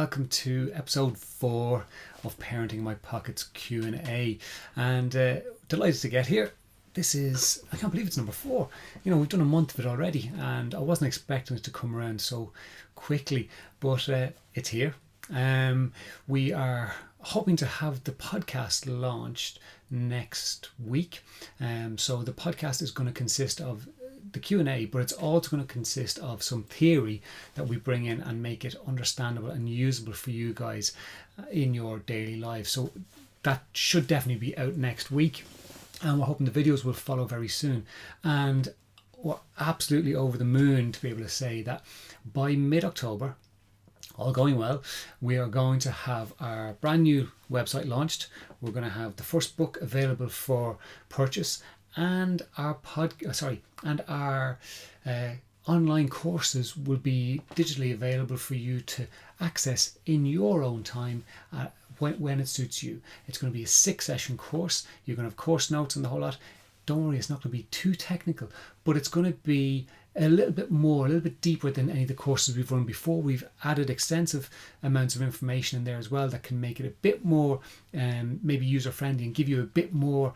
welcome to episode 4 of Parenting in My Pockets Q&A, and delighted to get here. This is, I can't believe it's number 4. We've done a month of it already, and I wasn't expecting it to come around so quickly, but it's here. We are hoping to have the podcast launched next week. So the podcast is going to consist of the Q&A, but it's also going to consist of some theory that we bring in and make it understandable and usable for you guys in your daily life. So that should definitely be out next week, and we're hoping the videos will follow very soon. And we're absolutely over the moon to be able to say that by mid-October, all going well, we are going to have our brand new website launched. We're going to have the first book available for purchase, and our online courses will be digitally available for you to access in your own time when it suits you. It's going to be a 6-session course. You're going to have course notes and the whole lot. Don't worry, it's not going to be too technical, but it's going to be a little bit deeper than any of the courses we've run before. We've added extensive amounts of information in there as well that can make it a bit more maybe user-friendly and give you a bit more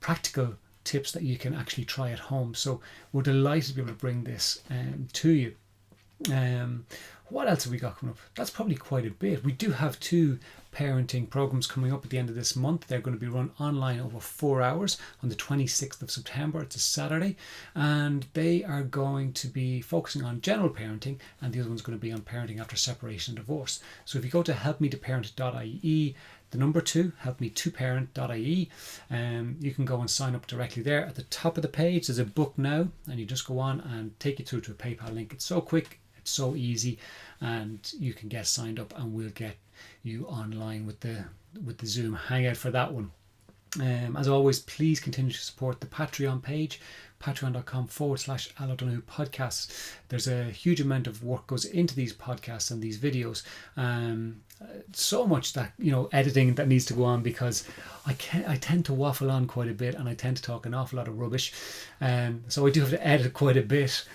practical tips that you can actually try at home. So we're delighted to be able to bring this to you. What else have we got coming up? That's probably quite a bit. We do have 2 parenting programs coming up at the end of this month. They're going to be run online over 4 hours on the 26th of September. It's a Saturday, and they are going to be focusing on general parenting, and the other one's going to be on parenting after separation and divorce. So if you go to helpmetoparent.ie, the number 2, helpme2parent.ie, you can go and sign up directly there. At the top of the page there's a book now, and you just go on and take you through to a PayPal link. It's so quick, it's so easy, and you can get signed up, and we'll get you online with the Zoom hangout for that one. As always, please continue to support the Patreon page, patreon.com/Al O'Donoghue podcasts. There's a huge amount of work goes into these podcasts and these videos. So much that editing that needs to go on, because I tend to waffle on quite a bit, and I tend to talk an awful lot of rubbish. So I do have to edit quite a bit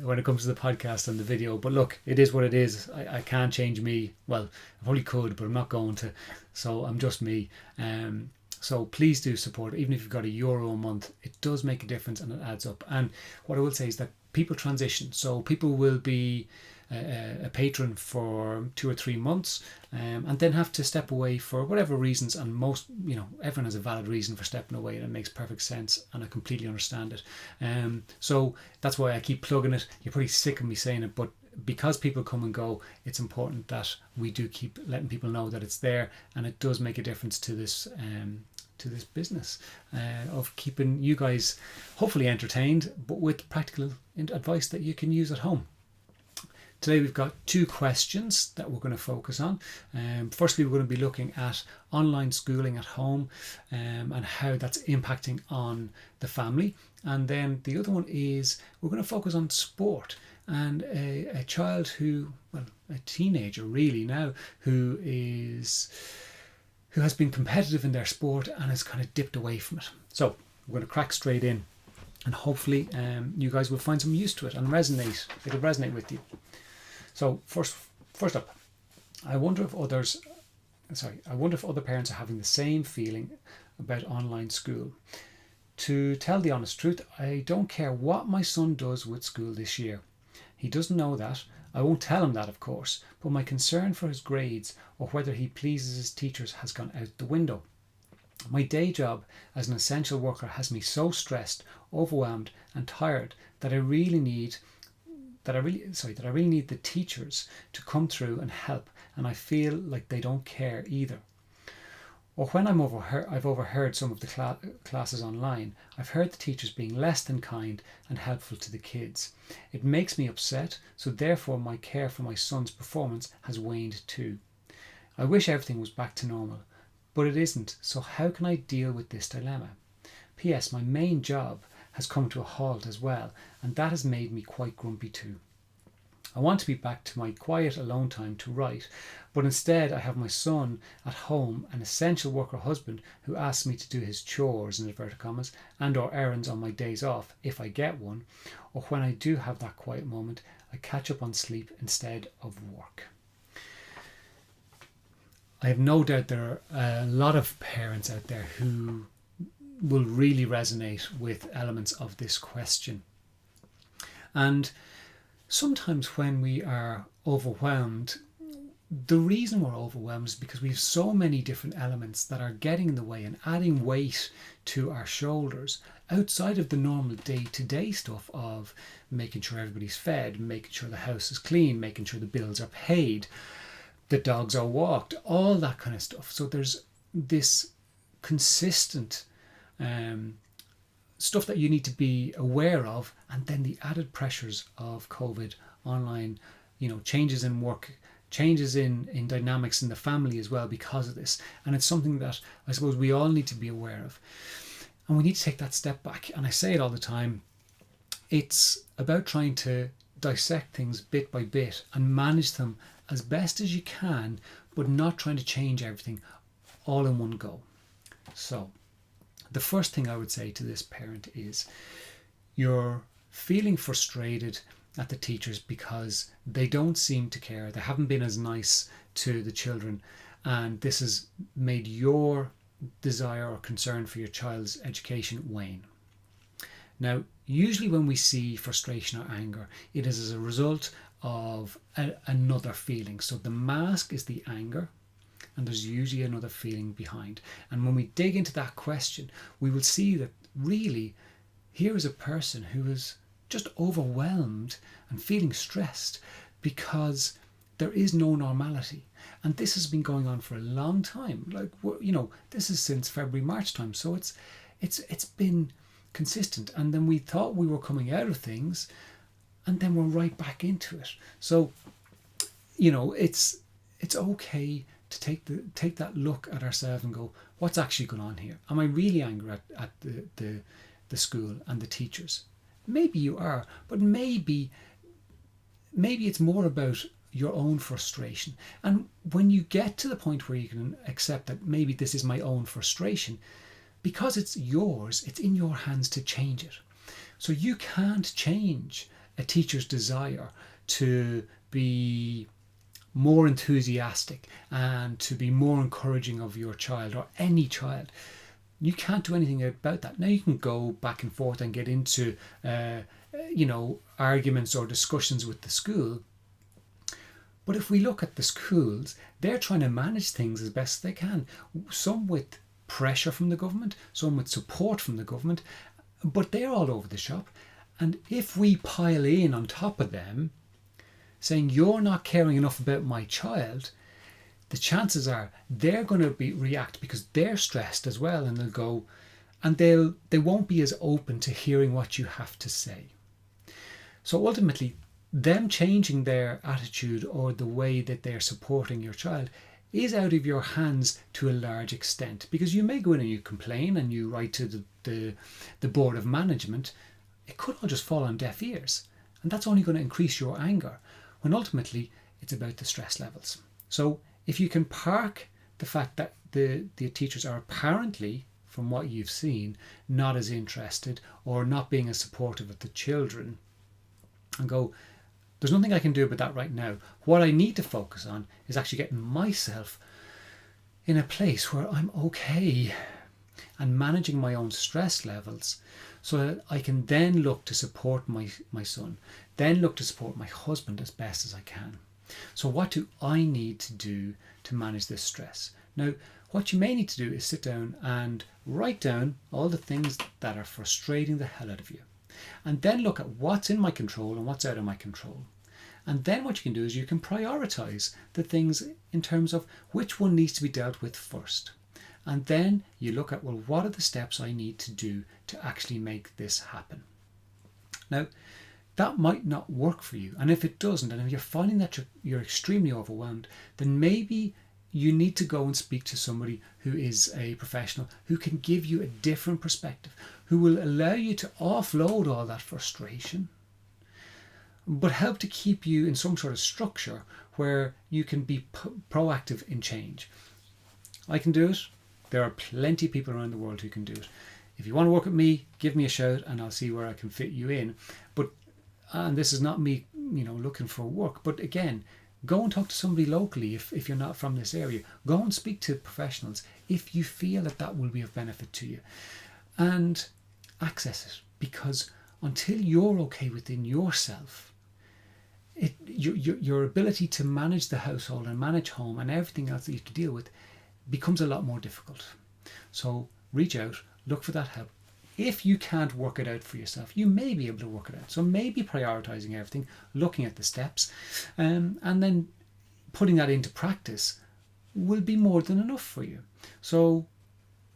when it comes to the podcast and the video. But look, it is what it is. I can't change me. Well, I probably could, but I'm not going to. So I'm just me. So please do support it. Even if you've got €1 a month, it does make a difference and it adds up. And what I will say is that people transition. So people will be a patron for 2 or 3 months and then have to step away for whatever reasons. And most, everyone has a valid reason for stepping away, and it makes perfect sense, and I completely understand it. So that's why I keep plugging it. You're pretty sick of me saying it, but because people come and go, it's important that we do keep letting people know that it's there, and it does make a difference to this business of keeping you guys hopefully entertained, but with practical advice that you can use at home. Today we've got 2 questions that we're going to focus on. Firstly, we're going to be looking at online schooling at home and how that's impacting on the family. And then the other one is we're going to focus on sport and a child a teenager really now, who has been competitive in their sport and has kind of dipped away from it. So we're going to crack straight in, and hopefully you guys will find some use to it and it'll resonate with you. So first up, I wonder if other parents are having the same feeling about online school. To tell the honest truth, I don't care what my son does with school this year. He doesn't know that. I won't tell him that, of course, but my concern for his grades or whether he pleases his teachers has gone out the window. My day job as an essential worker has me so stressed, overwhelmed and tired that I really need the teachers to come through and help, and I feel like they don't care either. Or when I've overheard some of the classes online, I've heard the teachers being less than kind and helpful to the kids. It makes me upset, so therefore my care for my son's performance has waned too. I wish everything was back to normal, but it isn't, so how can I deal with this dilemma? P.S. My main job has come to a halt as well, and that has made me quite grumpy too. I want to be back to my quiet alone time to write, but instead I have my son at home, an essential worker husband who asks me to do his chores, in inverted commas, and or errands on my days off, if I get one, or when I do have that quiet moment, I catch up on sleep instead of work. I have no doubt there are a lot of parents out there who will really resonate with elements of this question. And sometimes when we are overwhelmed, the reason we're overwhelmed is because we have so many different elements that are getting in the way and adding weight to our shoulders outside of the normal day-to-day stuff of making sure everybody's fed, making sure the house is clean, making sure the bills are paid, the dogs are walked, all that kind of stuff. So there's this consistent stuff that you need to be aware of, and then the added pressures of COVID, online, changes in work, changes in dynamics in the family as well because of this. And it's something that I suppose we all need to be aware of. And we need to take that step back. And I say it all the time, it's about trying to dissect things bit by bit and manage them as best as you can, but not trying to change everything all in one go. So the first thing I would say to this parent is you're feeling frustrated at the teachers because they don't seem to care. They haven't been as nice to the children, and this has made your desire or concern for your child's education wane. Now, usually when we see frustration or anger, it is as a result of another feeling. So the mask is the anger, and there's usually another feeling behind. And when we dig into that question, we will see that really here is a person who is just overwhelmed and feeling stressed because there is no normality. And this has been going on for a long time. This is since February, March time. So it's been consistent. And then we thought we were coming out of things, and then we're right back into it. So, it's okay to take that look at ourselves and go, what's actually going on here? Am I really angry at the school and the teachers? Maybe you are, but maybe it's more about your own frustration. And when you get to the point where you can accept that maybe this is my own frustration, because it's yours, it's in your hands to change it. So you can't change a teacher's desire to be more enthusiastic and to be more encouraging of your child or any child. You can't do anything about that. Now you can go back and forth and get into arguments or discussions with the school. But if we look at the schools, they're trying to manage things as best they can. Some with pressure from the government, some with support from the government, but they're all over the shop. And if we pile in on top of them, saying you're not caring enough about my child, the chances are they're going to react because they're stressed as well, and they'll go, and they won't be as open to hearing what you have to say. So ultimately, them changing their attitude or the way that they're supporting your child is out of your hands to a large extent, because you may go in and you complain and you write to the board of management. It could all just fall on deaf ears, and that's only going to increase your anger, when ultimately it's about the stress levels. So if you can park the fact that the teachers are apparently, from what you've seen, not as interested or not being as supportive of the children, and go, there's nothing I can do about that right now. What I need to focus on is actually getting myself in a place where I'm okay and managing my own stress levels, so that I can then look to support my son, then look to support my husband as best as I can. So what do I need to do to manage this stress? Now, what you may need to do is sit down and write down all the things that are frustrating the hell out of you. And then look at what's in my control and what's out of my control. And then what you can do is you can prioritize the things in terms of which one needs to be dealt with first. And then you look at, well, what are the steps I need to do to actually make this happen? Now, that might not work for you. And if it doesn't, and if you're finding that you're extremely overwhelmed, then maybe you need to go and speak to somebody who is a professional, who can give you a different perspective, who will allow you to offload all that frustration, but help to keep you in some sort of structure where you can be proactive in change. I can do it. There are plenty of people around the world who can do it. If you want to work with me, give me a shout and I'll see where I can fit you in. And this is not me, looking for work. But again, Go and talk to somebody locally if you're not from this area. Go and speak to professionals if you feel that that will be of benefit to you. And access it, because until you're okay within yourself, your ability to manage the household and manage home and everything else that you have to deal with becomes a lot more difficult. So reach out, look for that help. If you can't work it out for yourself, you may be able to work it out. So maybe prioritizing everything, looking at the steps, and then putting that into practice will be more than enough for you. So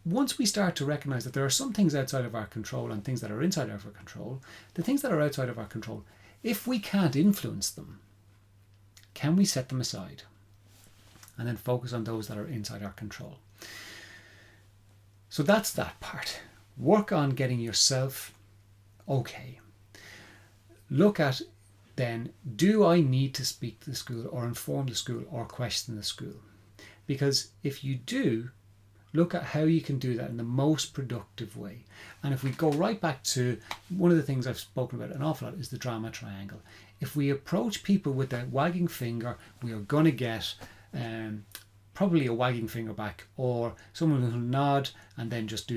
once we start to recognize that there are some things outside of our control and things that are inside of our control, the things that are outside of our control, if we can't influence them, can we set them aside and then focus on those that are inside our control? So that's that part. Work on getting yourself okay. Look at then, do I need to speak to the school or inform the school or question the school? Because if you do, look at how you can do that in the most productive way. And if we go right back to one of the things I've spoken about an awful lot is the drama triangle. If we approach people with a wagging finger, we are going to get probably a wagging finger back, or someone will nod and then just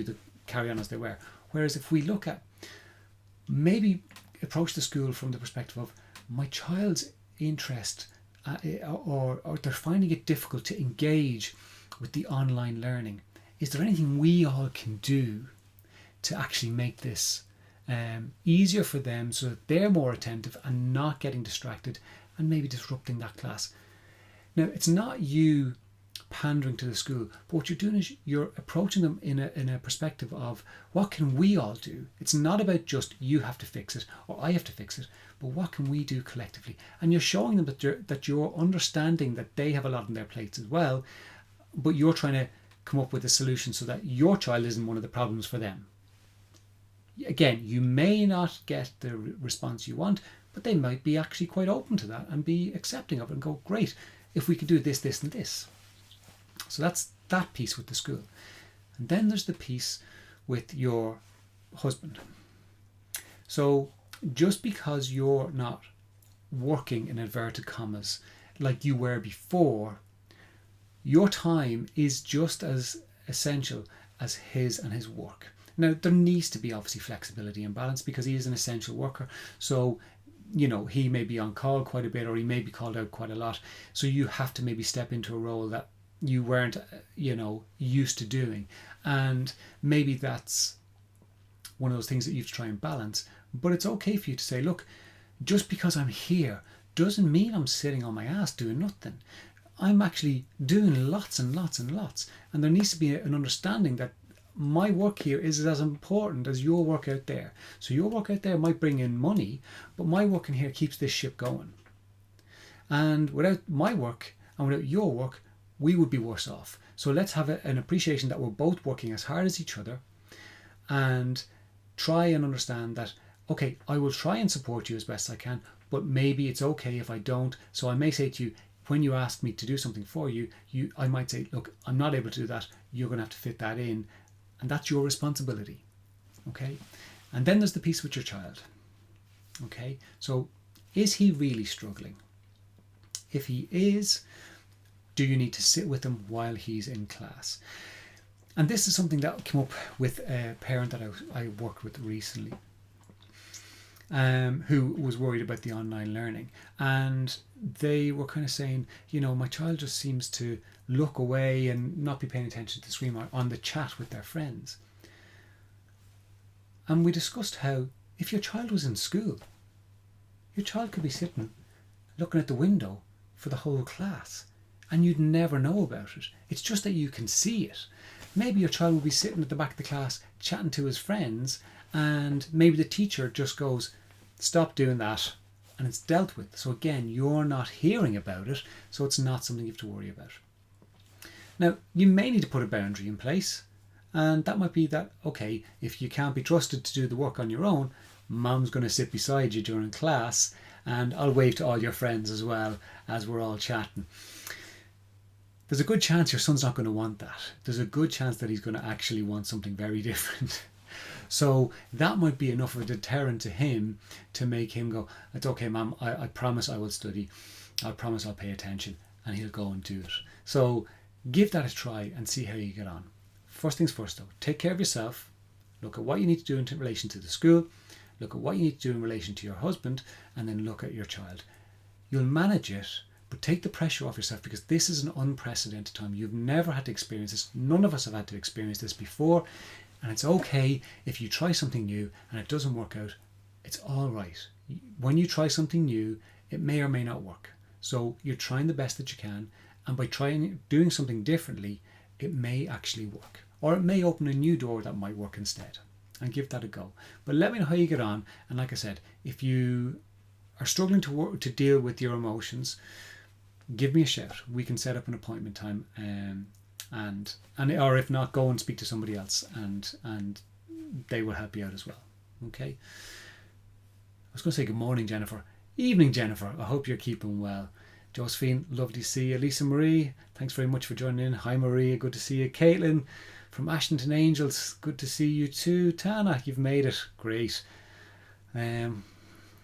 carry on as they were. Whereas if we look at, maybe approach the school from the perspective of my child's interest, or they're finding it difficult to engage with the online learning. Is there anything we all can do to actually make this easier for them so that they're more attentive and not getting distracted and maybe disrupting that class? Now, it's not you pandering to the school, but what you're doing is you're approaching them in a perspective of what can we all do. It's not about just you have to fix it or I have to fix it, but what can we do collectively? And you're showing them that you're understanding that they have a lot on their plates as well, but you're trying to come up with a solution so that your child isn't one of the problems for them. Again, you may not get the response you want, but they might be actually quite open to that and be accepting of it and go, great, if we could do this, this and this. So that's that piece with the school. And then there's the piece with your husband. So just because you're not working in inverted commas like you were before, your time is just as essential as his and his work. Now, there needs to be obviously flexibility and balance because he is an essential worker. So, he may be on call quite a bit or he may be called out quite a lot. So you have to maybe step into a role that you weren't, used to doing. And maybe that's one of those things that you have to try and balance. But it's okay for you to say, look, just because I'm here doesn't mean I'm sitting on my ass doing nothing. I'm actually doing lots and lots and lots. And there needs to be an understanding that my work here is as important as your work out there. So your work out there might bring in money, but my work in here keeps this ship going. And without my work and without your work, we would be worse off. So let's have an appreciation that we're both working as hard as each other and try and understand that, okay, I will try and support you as best I can, but maybe it's okay if I don't. So I may say to you, when you ask me to do something for you, I might say, look, I'm not able to do that. You're going to have to fit that in. And that's your responsibility. Okay? And then there's the piece with your child. Okay? So is he really struggling? If he is, do you need to sit with him while he's in class? And this is something that came up with a parent that I worked with recently, who was worried about the online learning. And they were kind of saying, my child just seems to look away and not be paying attention to the screen or on the chat with their friends. And we discussed how if your child was in school, your child could be sitting looking at the window for the whole class and you'd never know about it. It's just that you can see it. Maybe your child will be sitting at the back of the class chatting to his friends and maybe the teacher just goes, stop doing that, and it's dealt with. So again, you're not hearing about it, so it's not something you have to worry about. Now, you may need to put a boundary in place, and that might be that, okay, if you can't be trusted to do the work on your own, Mom's going to sit beside you during class, and I'll wave to all your friends as well as we're all chatting. There's a good chance your son's not going to want that. There's a good chance that he's going to actually want something very different. So that might be enough of a deterrent to him to make him go, it's okay, Mom, I promise I will study. I'll promise I'll pay attention, and he'll go and do it. So give that a try and see how you get on. First things first though, take care of yourself. Look at what you need to do in relation to the school, look at what you need to do in relation to your husband, and then look at your child. You'll manage it, but take the pressure off yourself, because this is an unprecedented time. You've never had to experience this. None of us have had to experience this before. And it's okay if you try something new and it doesn't work out. It's all right. When you try something new, it may or may not work. So you're trying the best that you can. And by doing something differently, it may actually work. Or it may open a new door that might work instead. And give that a go. But let me know how you get on. And like I said, if you are struggling to deal with your emotions, give me a shout. We can set up an appointment time, and or if not, go and speak to somebody else, and they will help you out as well. Okay. I was going to say good morning, Jennifer. Evening, Jennifer. I hope you're keeping well. Josephine, lovely to see you. Lisa Marie, thanks very much for joining in. Hi Maria, good to see you. Caitlin from Ashington Angels, good to see you too. Tana, you've made it. Great.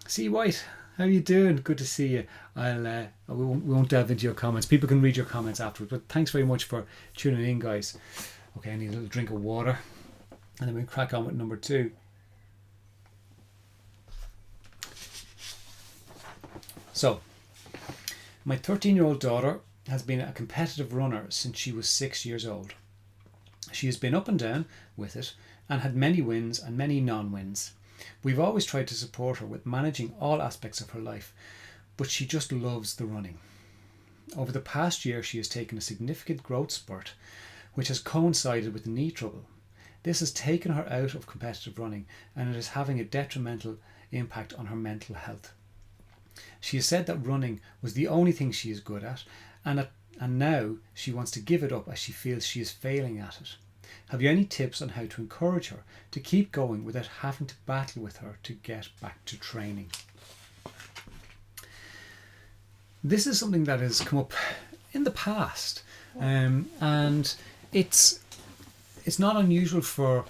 C White, how are you doing? Good to see you. We won't delve into your comments. People can read your comments afterwards. But thanks very much for tuning in, guys. Okay, I need a little drink of water, and then we'll crack on with number 2. So, my 13-year-old daughter has been a competitive runner since she was 6 years old. She has been up and down with it and had many wins and many non-wins. We've always tried to support her with managing all aspects of her life, but she just loves the running. Over the past year, she has taken a significant growth spurt, which has coincided with knee trouble. This has taken her out of competitive running, and it is having a detrimental impact on her mental health. She has said that running was the only thing she is good at, and now she wants to give it up as she feels she is failing at it. Have you any tips on how to encourage her to keep going without having to battle with her to get back to training? This is something that has come up in the past, and it's not unusual for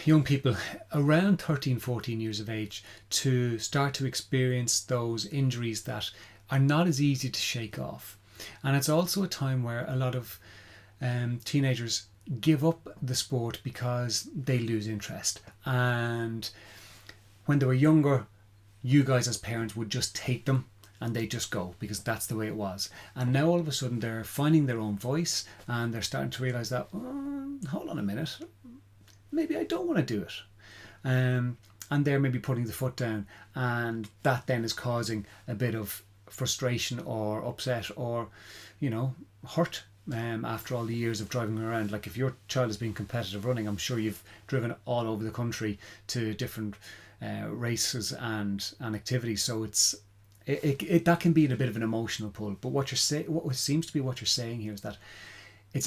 young people around 13, 14 years of age to start to experience those injuries that are not as easy to shake off. And it's also a time where a lot of teenagers give up the sport because they lose interest. And when they were younger, you guys as parents would just take them and they just go because that's the way it was. And now all of a sudden they're finding their own voice and they're starting to realize that, hold on a minute, maybe I don't want to do it. And they're maybe putting the foot down, and that then is causing a bit of frustration or upset or, hurt after all the years of driving around. Like if your child is being competitive running, I'm sure you've driven all over the country to different races and activities. So it that can be in a bit of an emotional pull. But what seems to be what you're saying here is that it's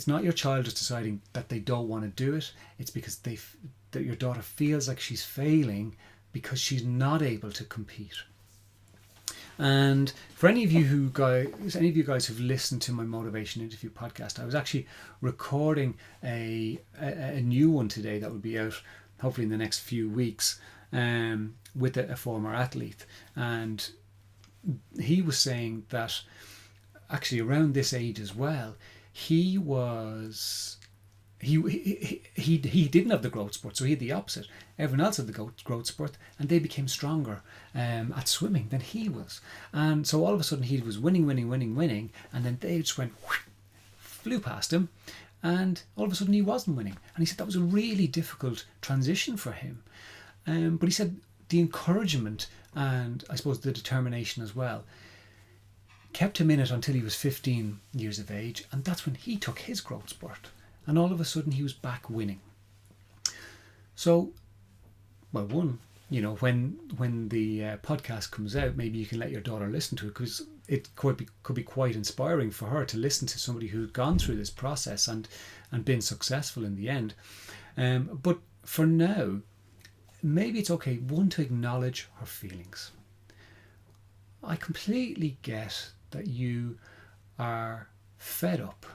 not your child just deciding that they don't want to do it. It's because that your daughter feels like she's failing because she's not able to compete. And for any of you guys who've listened to my motivation interview podcast, I was actually recording a new one today that will be out hopefully in the next few weeks with a former athlete, and he was saying that actually around this age as well, he didn't have the growth spurt, so he had the opposite. Everyone else had the growth spurt, and they became stronger at swimming than he was. And so all of a sudden he was winning, and then they just flew past him, and all of a sudden he wasn't winning. And he said that was a really difficult transition for him. But he said the encouragement and I suppose the determination as well kept him in it until he was 15 years of age, and that's when he took his growth spurt. And all of a sudden he was back winning. So, well, when the podcast comes out, maybe you can let your daughter listen to it, because it could be quite inspiring for her to listen to somebody who's gone through this process and been successful in the end. But for now, maybe it's okay, one, to acknowledge her feelings. I completely get that you are fed up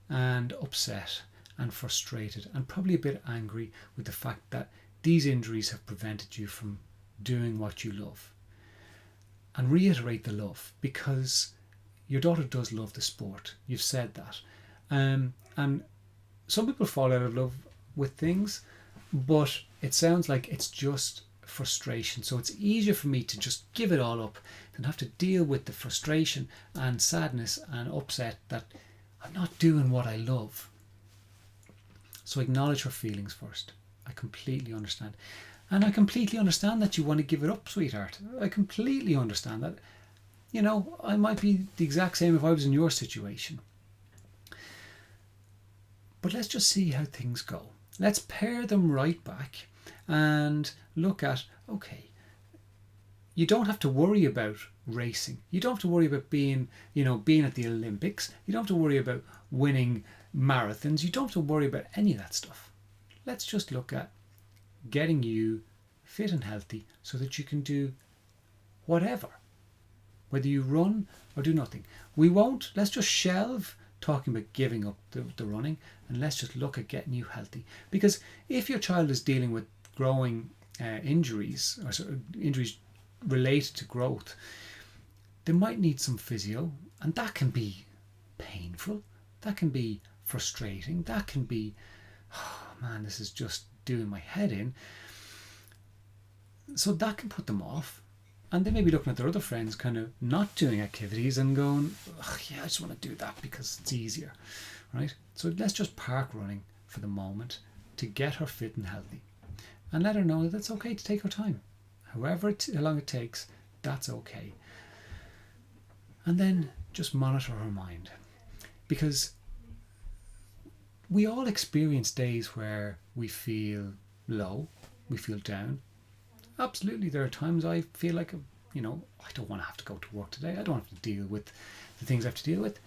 and upset and frustrated and probably a bit angry with the fact that these injuries have prevented you from doing what you love. and reiterate the love, because your daughter does love the sport. You've said that. And some people fall out of love with things, but it sounds like it's just frustration. So it's easier for me to just give it all up than have to deal with the frustration and sadness and upset that I'm not doing what I love. So acknowledge her feelings first. I completely understand. And I completely understand that you want to give it up, sweetheart. I completely understand that. You know, I might be the exact same if I was in your situation. But let's just see how things go. Let's pair them right back and look at, okay, you don't have to worry about racing. You don't have to worry about being at the Olympics. You don't have to worry about winning marathons. You don't have to worry about any of that stuff. Let's just look at getting you fit and healthy so that you can do whatever, whether you run or do nothing. Let's just shelve talking about giving up the running, and let's just look at getting you healthy. Because if your child is dealing with growing injuries, or injuries related to growth, they might need some physio, and that can be painful, that can be frustrating, that can be, oh man, this is just doing my head in. So that can put them off, and they may be looking at their other friends kind of not doing activities and going, oh, yeah, I just want to do that because it's easier, right? So let's just park running for the moment to get her fit and healthy, and let her know that it's okay to take her time. However how long it takes, that's okay. And then just monitor her mind, because we all experience days where we feel low, we feel down. Absolutely, there are times I feel like, I don't want to have to go to work today. I don't have to deal with the things I have to deal with.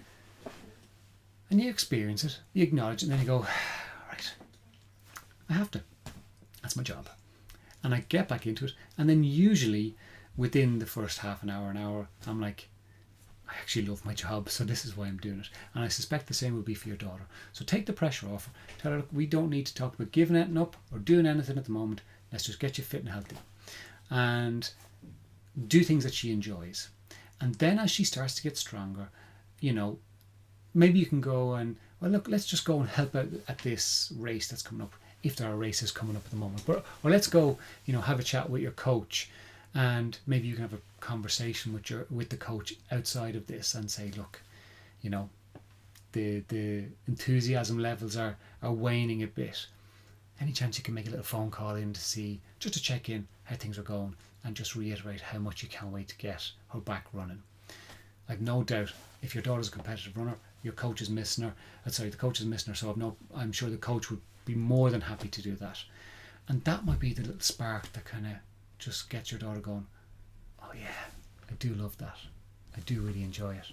And you experience it, you acknowledge it, and then you go, right, I have to. That's my job. And I get back into it. And then usually within the first half an hour, I'm like, I actually love my job, so this is why I'm doing it. And I suspect the same will be for your daughter. So take the pressure off her. Tell her, look, we don't need to talk about giving anything up or doing anything at the moment. Let's just get you fit and healthy. And do things that she enjoys. And then as she starts to get stronger, maybe you can go and, well, look, let's just go and help out at this race that's coming up, if there are races coming up at the moment. Or let's go, have a chat with your coach, and maybe you can have a conversation with the coach outside of this and say, look, the enthusiasm levels are waning a bit. Any chance you can make a little phone call in just to check in how things are going, and just reiterate how much you can't wait to get her back running. I've no doubt if your daughter's a competitive runner, your coach is missing her. The coach is missing her, so I'm sure the coach would be more than happy to do that. And that might be the little spark that kind of just gets your daughter going, oh yeah, I do love that. I do really enjoy it.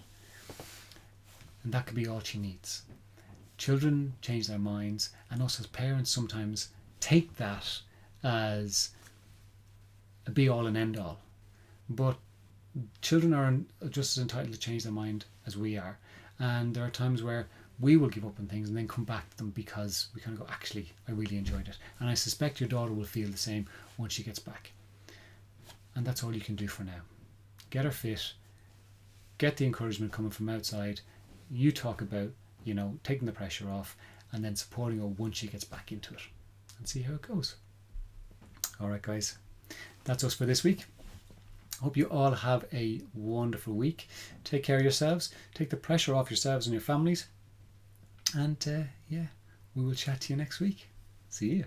And that could be all she needs. Children change their minds, and us as parents sometimes take that as a be all and end all. But children are just as entitled to change their mind as we are. And there are times where we will give up on things and then come back to them because we kind of go, actually, I really enjoyed it. And I suspect your daughter will feel the same once she gets back. And that's all you can do for now. Get her fit, get the encouragement coming from outside. You talk about, taking the pressure off, and then supporting her once she gets back into it, and see how it goes. All right, guys, that's us for this week. Hope you all have a wonderful week. Take care of yourselves. Take the pressure off yourselves and your families. And we will chat to you next week. See you.